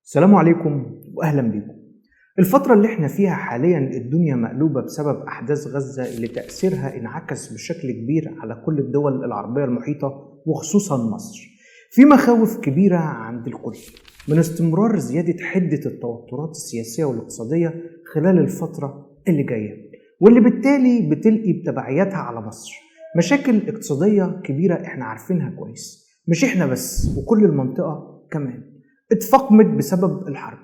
السلام عليكم وأهلا بكم. الفترة اللي احنا فيها حاليا الدنيا مقلوبة بسبب أحداث غزة اللي تأثيرها انعكس بشكل كبير على كل الدول العربية المحيطة وخصوصا مصر. في مخاوف كبيرة عند الكل من استمرار زيادة حدة التوترات السياسية والاقتصادية خلال الفترة اللي جاية، واللي بالتالي بتلقي بتبعياتها على مصر مشاكل اقتصادية كبيرة احنا عارفينها كويس، مش احنا بس وكل المنطقة كمان اتفاقمت بسبب الحرب.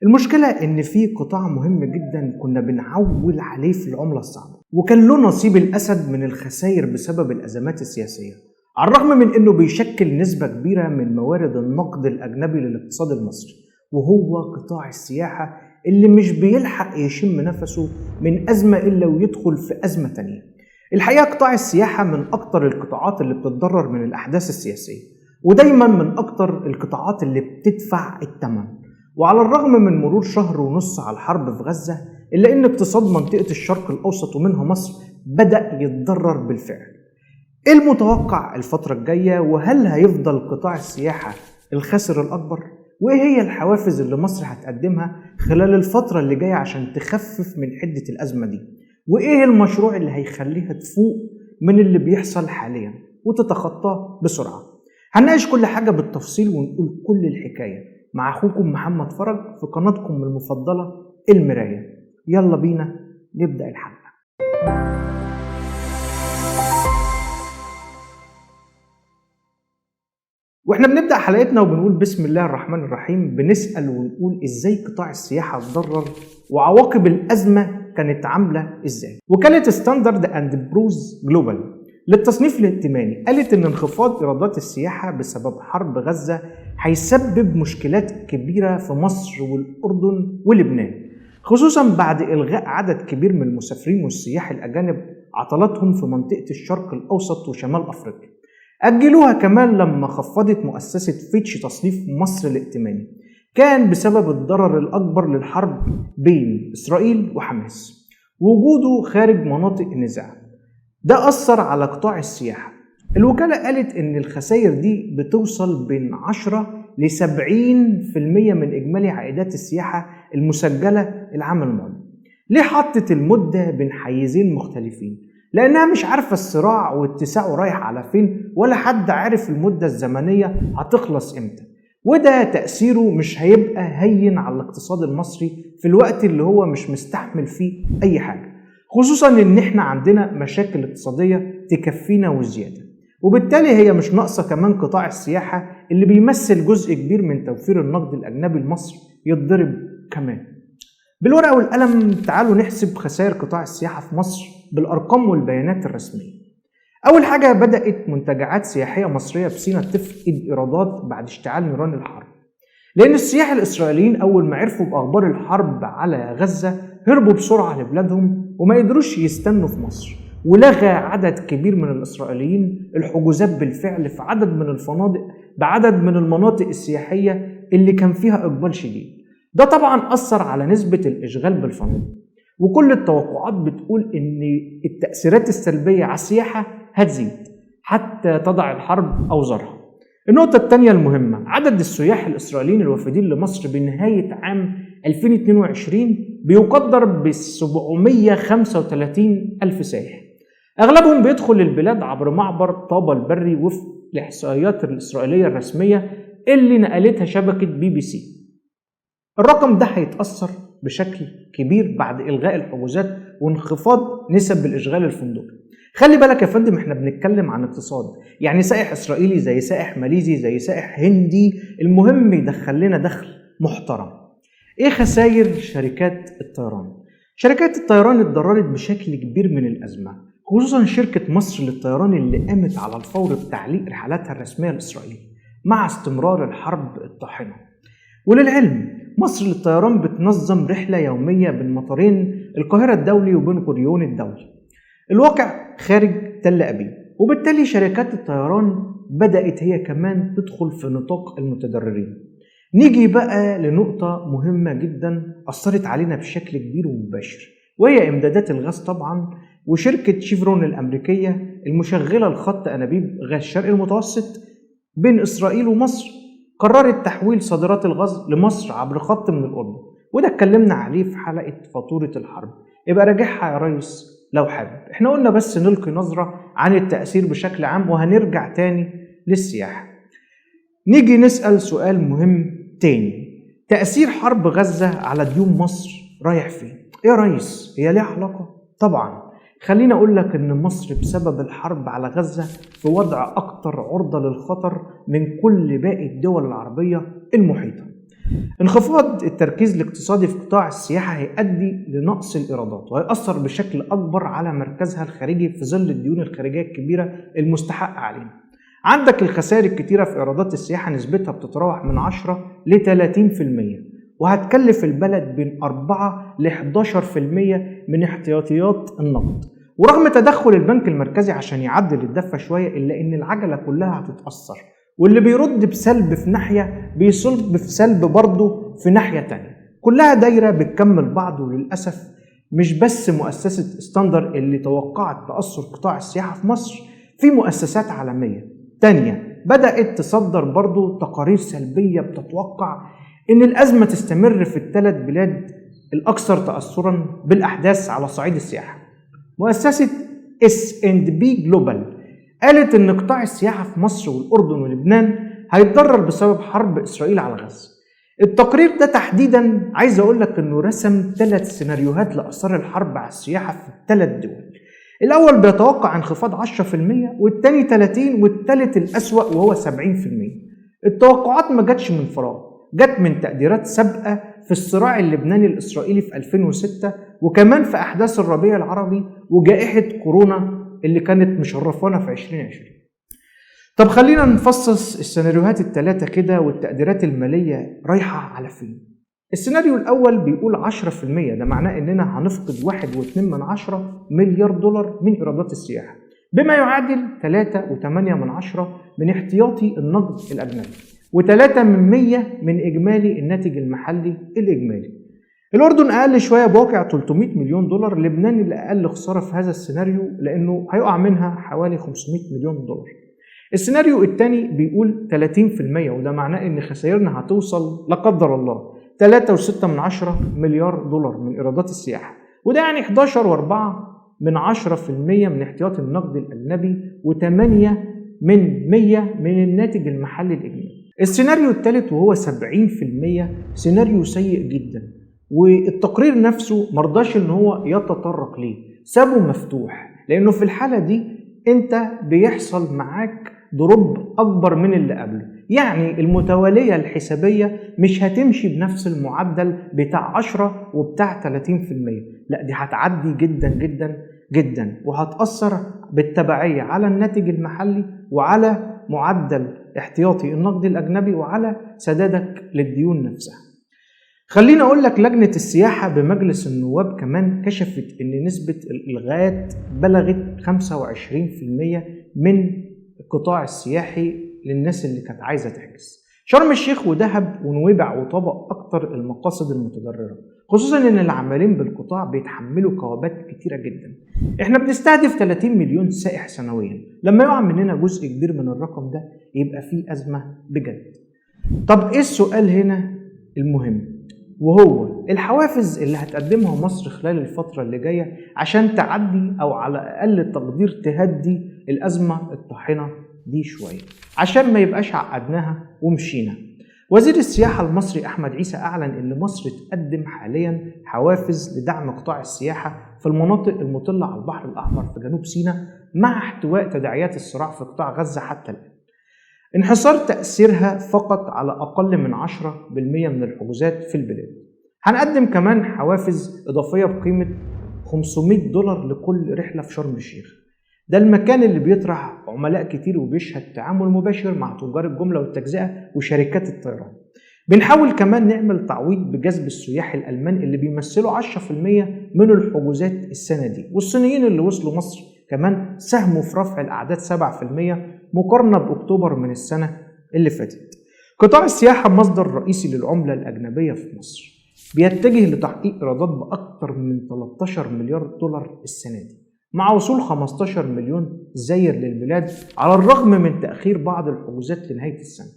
المشكلة ان في قطاع مهم جدا كنا بنعول عليه في العملة الصعبة وكان له نصيب الاسد من الخسائر بسبب الازمات السياسية، على الرغم من انه بيشكل نسبة كبيرة من موارد النقد الاجنبي للاقتصاد المصري، وهو قطاع السياحة اللي مش بيلحق يشم نفسه من ازمة الا ويدخل في ازمة تانية. الحقيقة قطاع السياحة من اكتر القطاعات اللي بتتضرر من الاحداث السياسية، ودايما من اكتر القطاعات اللي بتدفع الثمن. وعلى الرغم من مرور شهر ونص على الحرب في غزة إلا أن اقتصاد منطقة الشرق الأوسط ومنها مصر بدأ يتضرر بالفعل. إيه المتوقع الفترة الجاية؟ وهل هيفضل قطاع السياحة الخاسر الأكبر؟ وإيه هي الحوافز اللي مصر هتقدمها خلال الفترة اللي جاية عشان تخفف من حدة الأزمة دي؟ وإيه المشروع اللي هيخليها تفوق من اللي بيحصل حاليا وتتخطاه بسرعة؟ هنناقش كل حاجة بالتفصيل ونقول كل الحكاية مع أخوكم محمد فرج في قناتكم المفضلة المراية. يلا بينا نبدأ الحلقة. واحنا بنبدأ حلقتنا وبنقول بسم الله الرحمن الرحيم، بنسأل ونقول ازاي قطاع السياحة اتضرر وعواقب الأزمة كانت عاملة ازاي. وكالة ستاندرد اند بروز جلوبال للتصنيف الائتماني قالت ان انخفاض ايرادات السياحة بسبب حرب غزة هيسبب مشكلات كبيرة في مصر والأردن ولبنان، خصوصا بعد إلغاء عدد كبير من المسافرين والسياح الأجانب عطلاتهم في منطقة الشرق الأوسط وشمال أفريقيا. أجلوها كمان لما خفضت مؤسسة فيتش تصنيف مصر الائتماني، كان بسبب الضرر الأكبر للحرب بين إسرائيل وحماس ووجوده خارج مناطق النزاع. ده أثر على قطاع السياحة. الوكالة قالت إن الخسائر دي بتوصل بين 10 ل 70% من إجمالي عائدات السياحة المسجلة العام الماضي. ليه حطت المدة بين حيزين مختلفين؟ لأنها مش عارفة الصراع واتساعه رايح على فين، ولا حد عارف المدة الزمنية هتخلص إمتى. وده تأثيره مش هيبقى هين على الاقتصاد المصري في الوقت اللي هو مش مستحمل فيه أي حاجة، خصوصا إن إحنا عندنا مشاكل اقتصادية تكفينا وزيادة، وبالتالي هي مش ناقصة كمان قطاع السياحة اللي بيمثل جزء كبير من توفير النقد الأجنبي لمصر يتضرب كمان. بالورقة والقلم تعالوا نحسب خسائر قطاع السياحة في مصر بالأرقام والبيانات الرسمية. أول حاجة، بدأت منتجعات سياحية مصرية بسينا تفقد إيرادات بعد اشتعال نيران الحرب، لأن السياح الإسرائيليين أول ما عرفوا بأخبار الحرب على غزة هربوا بسرعة لبلادهم وما قدروش يستنوا في مصر، ولغى عدد كبير من الإسرائيليين الحجوزات بالفعل في عدد من الفنادق بعدد من المناطق السياحية اللي كان فيها إقبال شديد. ده طبعا أثر على نسبة الإشغال بالفنادق، وكل التوقعات بتقول إن التأثيرات السلبية على السياحة هتزيد حتى تضع الحرب أوزارها. النقطة الثانية المهمة، عدد السياح الإسرائيليين الوافدين لمصر بنهاية عام 2022 بيقدر ب 735 ألف سائح، أغلبهم بيدخل البلاد عبر معبر طابا البري وفق الإحصائيات الإسرائيلية الرسمية اللي نقلتها شبكة BBC. الرقم ده هيتأثر بشكل كبير بعد إلغاء الحجوزات وانخفاض نسب الإشغال الفندقي. خلي بالك يا فندم، احنا بنتكلم عن اقتصاد، يعني سائح إسرائيلي زي سائح ماليزي زي سائح هندي، المهم يدخل لنا دخل محترم. ايه خسائر شركات الطيران؟ شركات الطيران اتضررت بشكل كبير من الأزمة، خصوصا شركة مصر للطيران اللي قامت على الفور بتعليق رحلاتها الرسمية لإسرائيل مع استمرار الحرب الطاحنة. وللعلم مصر للطيران بتنظم رحلة يومية بين مطارين القاهرة الدولي وبين غوريون الدولي، الواقع خارج تل أبيب، وبالتالي شركات الطيران بدأت هي كمان تدخل في نطاق المتضررين. نيجي بقى لنقطة مهمة جدا أثرت علينا بشكل كبير ومباشر، وهي إمدادات الغاز طبعا، وشركة شيفرون الأمريكية المشغلة الخط أنابيب غاز شرق المتوسط بين إسرائيل ومصر قررت تحويل صادرات الغاز لمصر عبر خط من الأردن، وده اتكلمنا عليه في حلقة فاتورة الحرب، يبقى راجعها يا ريس لو حابب. احنا قلنا بس نلقي نظرة عن التأثير بشكل عام وهنرجع تاني للسياحة. نيجي نسأل سؤال مهم تاني، تأثير حرب غزة على ديون مصر رايح فين؟ ايه يا ريس، هي ليها علاقة؟ طبعا. خليني اقول لك ان مصر بسبب الحرب على غزة في وضع اكتر عرضة للخطر من كل باقي الدول العربية المحيطة. انخفاض التركيز الاقتصادي في قطاع السياحة هيؤدي لنقص الإيرادات وهيأثر بشكل أكبر على مركزها الخارجي في ظل الديون الخارجية الكبيرة المستحقة علينا. عندك الخسائر الكتيرة في إيرادات السياحة نسبتها بتتراوح من 10 ل 30%، وهتكلف البلد بين 4 ل 11% من احتياطيات النقد. ورغم تدخل البنك المركزي عشان يعدل الدفة شوية، إلا إن العجلة كلها هتتأثر، واللي بيرد بسلب في ناحية بيصلب في سلب برضه في ناحية تانية، كلها دايرة بتكمل بعض. وللأسف مش بس مؤسسة ستاندر اللي توقعت تأثر قطاع السياحة في مصر، في مؤسسات عالمية تانية بدأت تصدر برضه تقارير سلبية بتتوقع إن الأزمة تستمر في الثلاث بلاد الأكثر تأثرا بالأحداث على صعيد السياحة. مؤسسة S&P Global قالت إن قطاع السياحة في مصر والأردن ولبنان هيتضرر بسبب حرب إسرائيل على غزة. التقرير ده تحديدا عايز أقول لك إنه رسم 3 سيناريوهات لآثار الحرب على السياحة في ال3 دول. الأول بيتوقع انخفاض 10%، والتاني 30%، والتالت الأسوأ وهو 70%. التوقعات ما جاتش من فراغ، جت من تقديرات سابقة في الصراع اللبناني الإسرائيلي في 2006، وكمان في أحداث الربيع العربي وجائحة كورونا اللي كانت مشرفانا في 2020. طب خلينا نفصص السيناريوهات ال3 كده والتقديرات المالية رايحة على فين. السيناريو الأول بيقول 10%، ده معناه إننا هنفقد 1.2 مليار دولار من إيرادات السياحة، بما يعادل 3.8 من احتياطي النقد الأجنبي، و3% من إجمالي الناتج المحلي الإجمالي. الأردن أقل شوية بواقع 300 مليون دولار، لبنان اللي أقل خسارة في هذا السيناريو لأنه هيقع منها حوالي 500 مليون دولار. السيناريو الثاني بيقول 30%، وده معناه إن خسائرنا هتوصل لا قدر الله 3.6 مليار دولار من إيرادات السياحة، وده يعني 11.4% من احتياطي النقد الأجنبي، و8% من الناتج المحلي الإجمالي. السيناريو الثالث وهو 70% سيناريو سيء جدا، والتقرير نفسه مرضاش ان هو يتطرق ليه، سابه مفتوح، لانه في الحالة دي انت بيحصل معاك ضرب اكبر من اللي قبله. يعني المتوالية الحسابية مش هتمشي بنفس المعدل بتاع 10 وبتاع 30%، لا دي هتعدي جدا جدا جدا، وهتأثر بالتبعية على الناتج المحلي وعلى معدل احتياطي النقد الأجنبي وعلى سدادك للديون نفسها. خليني أقول لك لجنة السياحة بمجلس النواب كمان كشفت إن نسبة الإلغاءات بلغت 25% من القطاع السياحي للناس اللي كانت عايزة تحجز. شرم الشيخ ودهب ونويبع وطابق أكتر المقاصد المتضررة، خصوصا إن العاملين بالقطاع بيتحملوا كوابات كتيرة جدا. إحنا بنستهدف 30 مليون سائح سنويا، لما يقع مننا جزء كبير من الرقم ده يبقى فيه أزمة بجد. طب إيه السؤال هنا المهم، وهو الحوافز اللي هتقدمها مصر خلال الفترة اللي جاية عشان تعدي أو على أقل تقدير تهدي الأزمة الطاحنة دي شوية، عشان ما يبقاش عقدناها ومشينا. وزير السياحة المصري أحمد عيسى أعلن إن مصر تقدم حاليا حوافز لدعم قطاع السياحة في المناطق المطلة على البحر الأحمر في جنوب سيناء، مع احتواء تداعيات الصراع في قطاع غزة حتى الآن. انحصار تأثيرها فقط على أقل من 10% من الحجوزات في البلاد. هنقدم كمان حوافز إضافية بقيمة $500 لكل رحلة في شرم الشيخ، ده المكان اللي بيطرح عملاء كتير وبيشهد تعامل مباشر مع تجار الجملة والتجزئة وشركات الطيران. بنحاول كمان نعمل تعويض بجذب السياح الألمان اللي بيمثلوا 10% من الحجوزات السنة دي، والصينيين اللي وصلوا مصر كمان ساهموا في رفع الأعداد 7% مقارنة بأكتوبر من السنة اللي فاتت. قطاع السياحة مصدر رئيسي للعملة الأجنبية في مصر، بيتجه لتحقيق إيرادات بأكثر من 13 مليار دولار السنة دي، مع وصول 15 مليون زائر للبلاد على الرغم من تأخير بعض الحجوزات لنهاية السنة.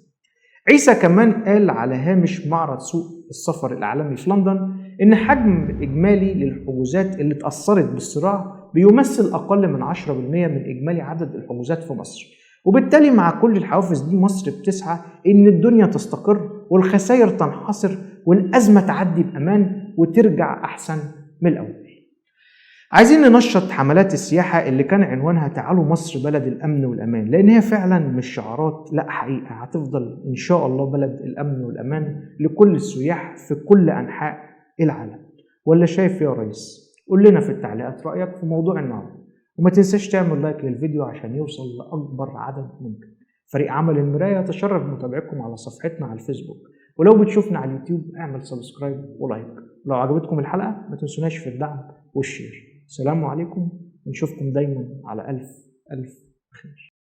عيسى كمان قال على هامش معرض سوق السفر العالمي في لندن إن حجم إجمالي للحجوزات اللي اتأثرت بالصراع بيمثل أقل من 10% من إجمالي عدد الحجوزات في مصر، وبالتالي مع كل الحوافز دي مصر بتسعى إن الدنيا تستقر والخسائر تنحصر والأزمة تعدي بأمان وترجع أحسن من الأول. عايزين ننشط حملات السياحة اللي كان عنوانها تعالوا مصر بلد الأمن والأمان، لأن هي فعلا مش شعارات، لا حقيقة هتفضل إن شاء الله بلد الأمن والأمان لكل السياح في كل أنحاء العالم. ولا شايف يا ريس؟ قول لنا في التعليقات رأيك في موضوع النهارده، وما تنساش تعمل لايك للفيديو عشان يوصل لأكبر عدد ممكن. فريق عمل المراية يتشرف بمتابعتكم على صفحتنا على الفيسبوك، ولو بتشوفنا على اليوتيوب اعمل سبسكرايب ولايك. لو عجبتكم الحلقة ما تنسوناش في الدعم والشير. السلام عليكم ونشوفكم دايما على ألف خير.